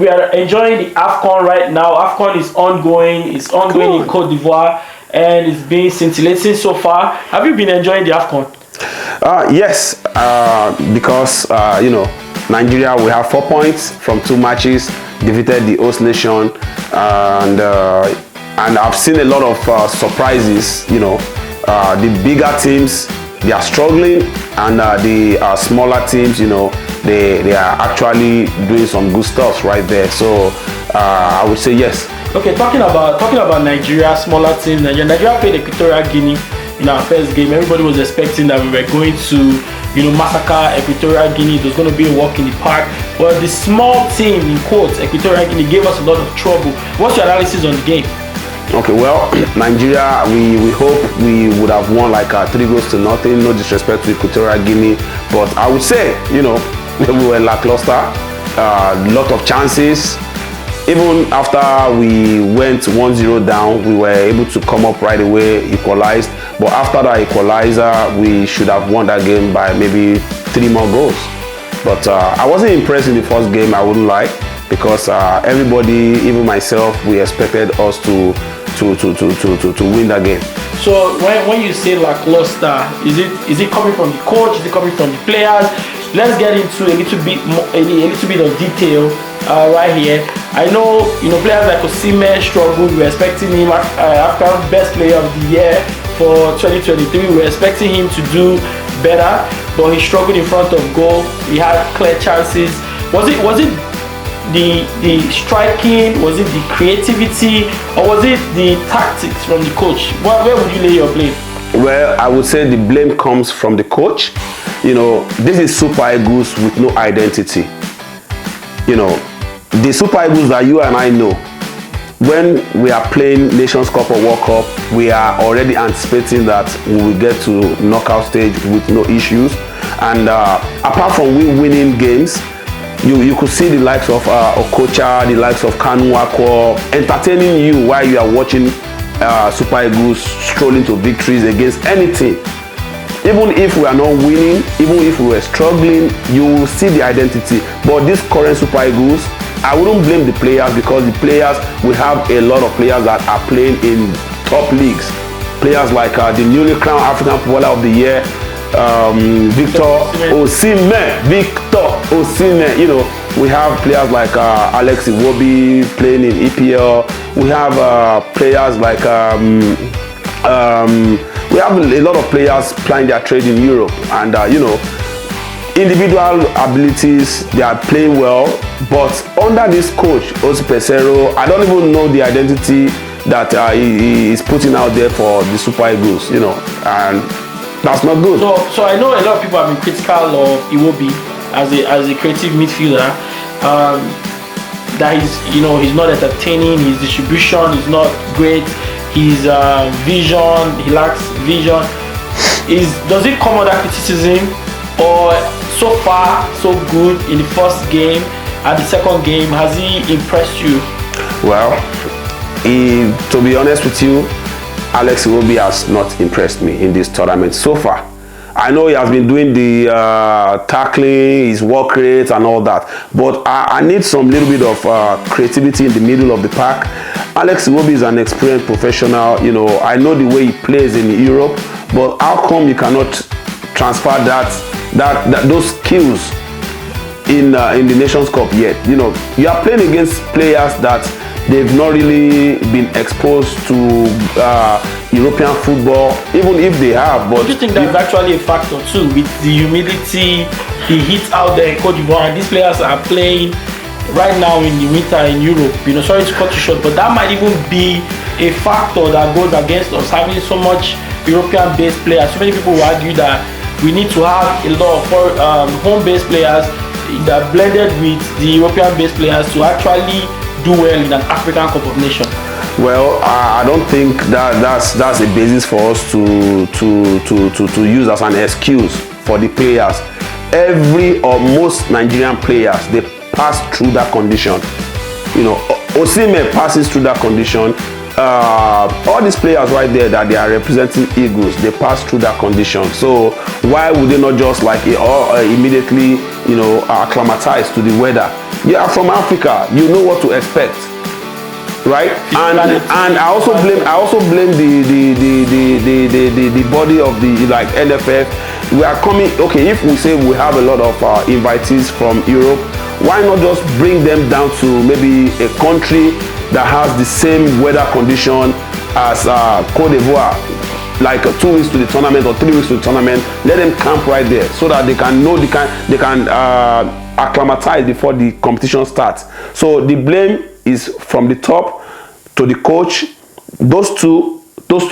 are enjoying the AFCON right now. AFCON is ongoing. It's ongoing in Cote d'Ivoire, and it's been scintillating so far. Have you been enjoying the AFCON? Yes, because Nigeria, we have 4 points from 2 matches, defeated the host nation, and I've seen a lot of surprises. The bigger teams, they are struggling, and the smaller teams, they are actually doing some good stuff right there. So I would say yes. Okay, talking about Nigeria, smaller teams. Nigeria played Equatorial Guinea in our first game. Everybody was expecting that we were going to, massacre Equatorial Guinea. It was going to be a walk in the park. But the small team, in quotes, Equatorial Guinea, gave us a lot of trouble. What's your analysis on the game? Okay, well, Nigeria, we hope we would have won like 3-0. No disrespect to Equatorial Guinea, but I would say, we were lackluster. Lot of chances. Even after we went 1-0 down, we were able to come up right away, equalized. But after that equalizer, we should have won that game by maybe 3 more goals. But I wasn't impressed in the first game, I wouldn't lie, because everybody, even myself, we expected us to win that game. So when you say lackluster, is it coming from the coach? Is it coming from the players? Let's get into a little bit of detail right here. I know players like Osimhen struggled. We were expecting him after best player of the year for 2023. We were expecting him to do better, but he struggled in front of goal. He had clear chances. Was it the striking? Was it the creativity, or was it the tactics from the coach? Where would you lay your blame? Well, I would say the blame comes from the coach. This is Super Eagles with no identity. The Super Eagles that you and I know, when we are playing Nations Cup or World Cup, we are already anticipating that we will get to knockout stage with no issues. And apart from we winning games, you could see the likes of Okocha, the likes of Kanu Akwo entertaining you while you are watching Super Eagles strolling to victories against anything. Even if we are not winning, even if we were struggling, you will see the identity. But this current Super Eagles, I wouldn't blame the players, because the players, we have a lot of players that are playing in top leagues. Players like the newly crowned African Footballer of the Year, Victor Osimhen. We have players like Alex Iwobi playing in EPL. We have players like we have a lot of players playing their trade in Europe, and individual abilities, they are playing well. But under this coach, Jose Peseiro, I don't even know the identity that he is putting out there for the Super Eagles, and that's not good. So I know a lot of people have been critical of Iwobi as a creative midfielder. That he's not entertaining. His distribution is not great. His vision, he lacks vision. Does it come under criticism, or so far so good in the first game and the second game? Has he impressed you? Well, to be honest with you, Alex Iwobi has not impressed me in this tournament so far. I know he has been doing the tackling, his work rate and all that, but I need some little bit of creativity in the middle of the pack. Alex Iwobi is an experienced professional. I know the way he plays in Europe, but how come you cannot transfer those skills in the Nations Cup yet? You are playing against players that they've not really been exposed to European football, even if they have. But do you think that's actually a factor too, with the humidity, the heat out there in Cote d'Ivoire, and these players are playing right now in the winter in Europe? Sorry to cut you short, but that might even be a factor that goes against us having so much European-based players. So many people will argue that we need to have a lot of home-based players that blended with the European-based players to actually do well in an African Cup of Nations. Well, I don't think that's a basis for us to use as an excuse for the players. Every or most Nigerian players, they pass through that condition. Osimhen passes through that condition. All these players right there that they are representing Eagles, they pass through that condition. So why would they not just immediately acclimatize to the weather? You are from Africa. You know what to expect, right? And I also blame the body of the like NFF. We are coming. Okay, if we say we have a lot of invitees from Europe, why not just bring them down to maybe a country that has the same weather condition as Côte d'Ivoire, like 2 weeks to the tournament or 3 weeks to the tournament? Let them camp right there so that they can know they can acclimatize before the competition starts. So the blame is from the top to the coach. Those two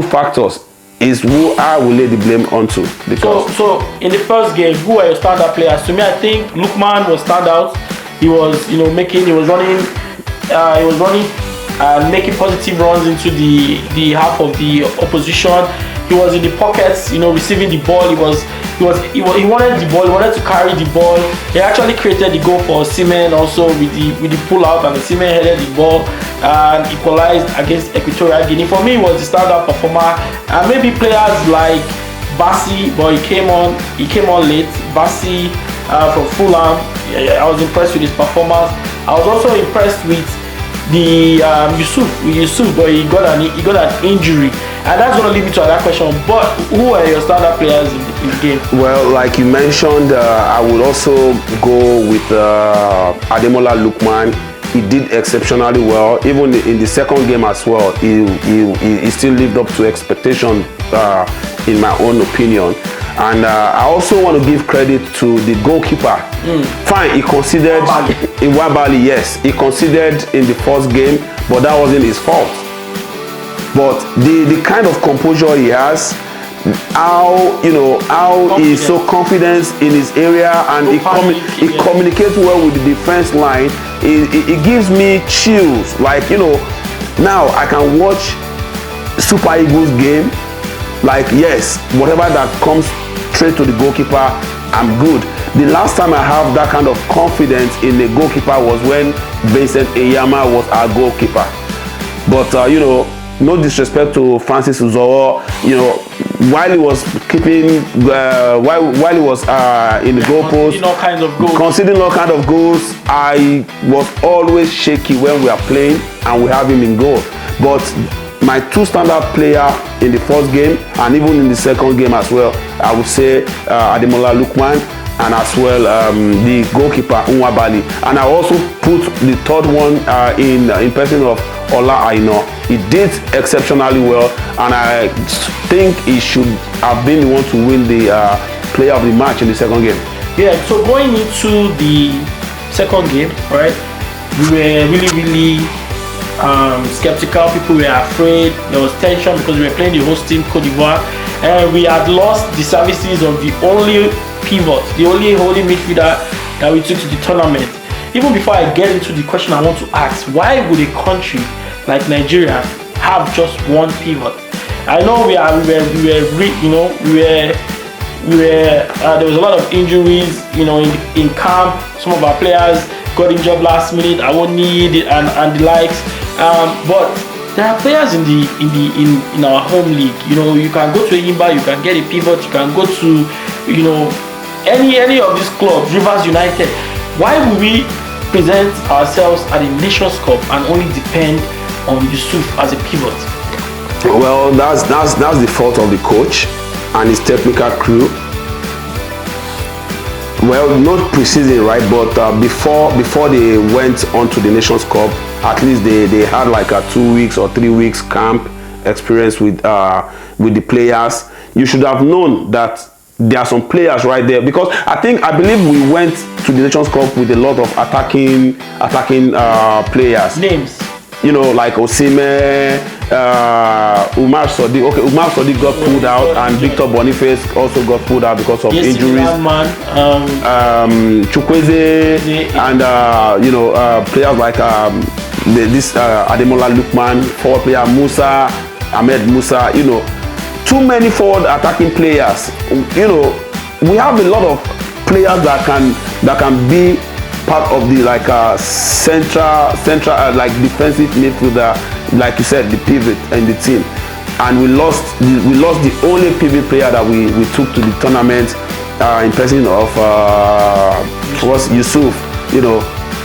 factors is who I will lay the blame onto. Because so in the first game, who are your standout players? To me, I think Lookman was standout. He was, he was running making positive runs into the half of the opposition. He was in the pockets, receiving the ball. He wanted the ball. He wanted to carry the ball. He actually created the goal for Osimhen also with the pull out, and Osimhen headed the ball and equalized against Equatorial Guinea. For me, he was the standout performer. And maybe players like Bassi, but he came on late. Bassi from Fulham. I was impressed with his performance. I was also impressed with the Yusuf, but he got an injury, and that's going to lead me to another question. But who are your standout players in the game? Well, like you mentioned, I would also go with Ademola Lookman. He did exceptionally well. Even in the second game as well, he still lived up to expectation, in my own opinion. And I also want to give credit to the goalkeeper. Fine, he conceded in Wabali, yes, he conceded in the first game, but that wasn't his fault. But the kind of composure he has, how he's so confident in his area, and he communicates well with the defense line. It gives me chills. Like, now I can watch Super Eagles game. Like, yes, whatever that comes straight to the goalkeeper, I'm good. The last time I have that kind of confidence in the goalkeeper was when Vincent Eyama was our goalkeeper. But no disrespect to Francis Uzoho, while he was keeping, while he was in the goalpost, conceding all kind of goals, I was always shaky when we are playing and we have him in goal. But my two standout player in the first game and even in the second game as well, I would say Ademola Lookman, and as well the goalkeeper Nwabali. And I also put the third one in person of Ola Aina. He did exceptionally well, and I think he should have been the one to win the player of the match in the second game. Yeah, so going into the second game, right, we were really skeptical. People were afraid. There was tension because we were playing the host team, Côte d'Ivoire, and we had lost the services of the only pivot, the only holding midfielder that we took to the tournament. Even before I get into the question, I want to ask, why would a country like Nigeria have just one pivot? I know there was a lot of injuries, in camp. Some of our players got injured last minute. I won't need and the likes. But there are players in our home league. You can go to Enyimba, you can get a pivot, you can go to any of these clubs, Rivers United. Why would we present ourselves at the Nations Cup and only depend on Yusuf as a pivot? Well, that's the fault of the coach and his technical crew. Well, not preseason, right? But before they went on to the Nations Cup, at least they had like a 2 weeks or 3 weeks camp experience with the players. You should have known that there are some players right there, because I believe we went to the Nations Cup with a lot of attacking players. Names. Like Osimhen, Umar Sadiq. Okay, Umar Sadiq got pulled out, and Victor Boniface also got pulled out because of injuries. Chukwueze, and players like this Ademola Lookman, forward player Musa, Ahmed Musa. Too many forward attacking players. We have a lot of players that can be part of the central defensive midfielder, like you said, the pivot in the team. And we lost the only pivot player that we took to the tournament, in person of was Yusuf.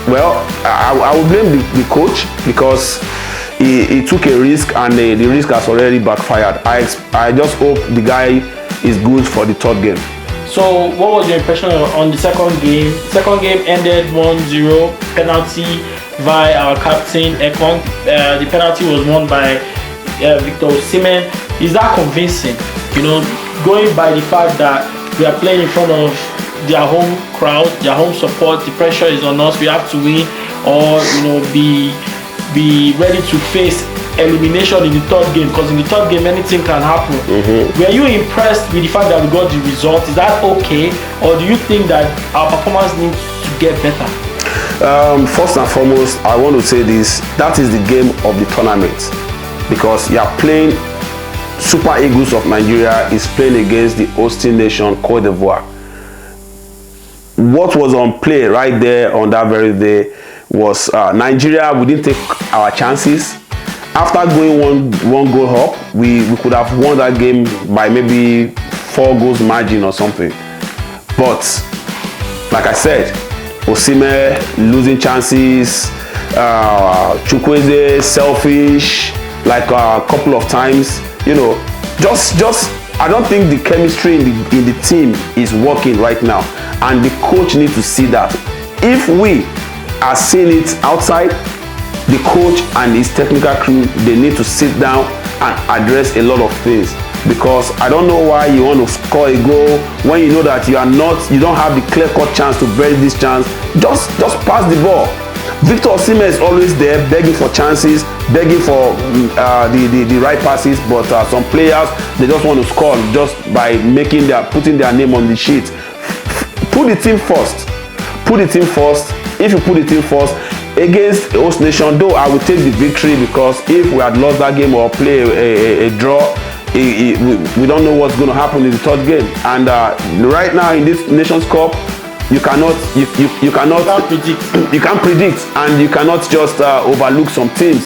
Well, I will blame the coach because he took a risk and the risk has already backfired. I just hope the guy is good for the third game. So, what was your impression on the second game? Second game ended 1-0, penalty by our captain Ekong. The penalty was won by Victor Osimhen. Is that convincing? You know, going by the fact that we are playing in front of their home crowd, their home support, the pressure is on us. We have to win, or be ready to face elimination in the third game, because in the third game anything can happen. Were you impressed with the fact that we got the result? Is that okay, or do you think that our performance needs to get better? First and foremost, I want to say this: that is the game of the tournament, because you are playing. Super Eagles of Nigeria is playing against the hosting nation Cote d'Ivoire. What was on play right there on that very day was Nigeria. We didn't take our chances. After going one goal up, we could have won that game by maybe 4 goals margin or something. But like I said, Osimhen losing chances, Chukwueze selfish like a couple of times. Just I don't think the chemistry in the team is working right now, and the coach needs to see that. If we are seeing it outside, the coach and his technical crew, they need to sit down and address a lot of things, because I don't know why you want to score a goal when you know that you don't have the clear-cut chance to bury this chance. Just pass the ball. Victor Osimhen is always there begging for chances, begging for the right passes, but some players, they just want to score just by putting their name on the sheet. Put the team first. Put the team first. If you put the team first against a host nation, though I will take the victory, because if we had lost that game or play a draw, we don't know what's going to happen in the third game. And right now in this Nations Cup, you cannot predict, and you cannot just overlook some teams.